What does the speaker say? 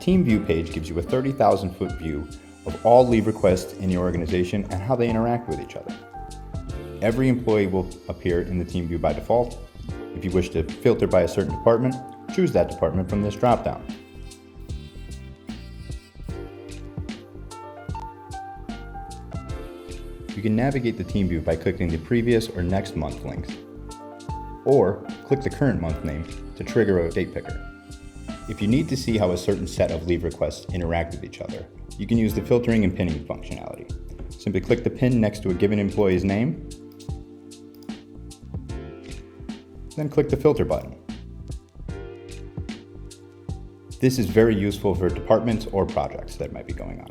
Team View page gives you a 30,000-foot view of all leave requests in your organization and how they interact with each other. Every employee will appear in the Team View by default. If you wish to filter by a certain department, choose that department from this dropdown. You can navigate the Team View by clicking the previous or next month links, or click the current month name to trigger a date picker. If you need to see how a certain set of leave requests interact with each other, you can use the filtering and pinning functionality. Simply click the pin next to a given employee's name, then click the filter button. This is very useful for departments or projects that might be going on.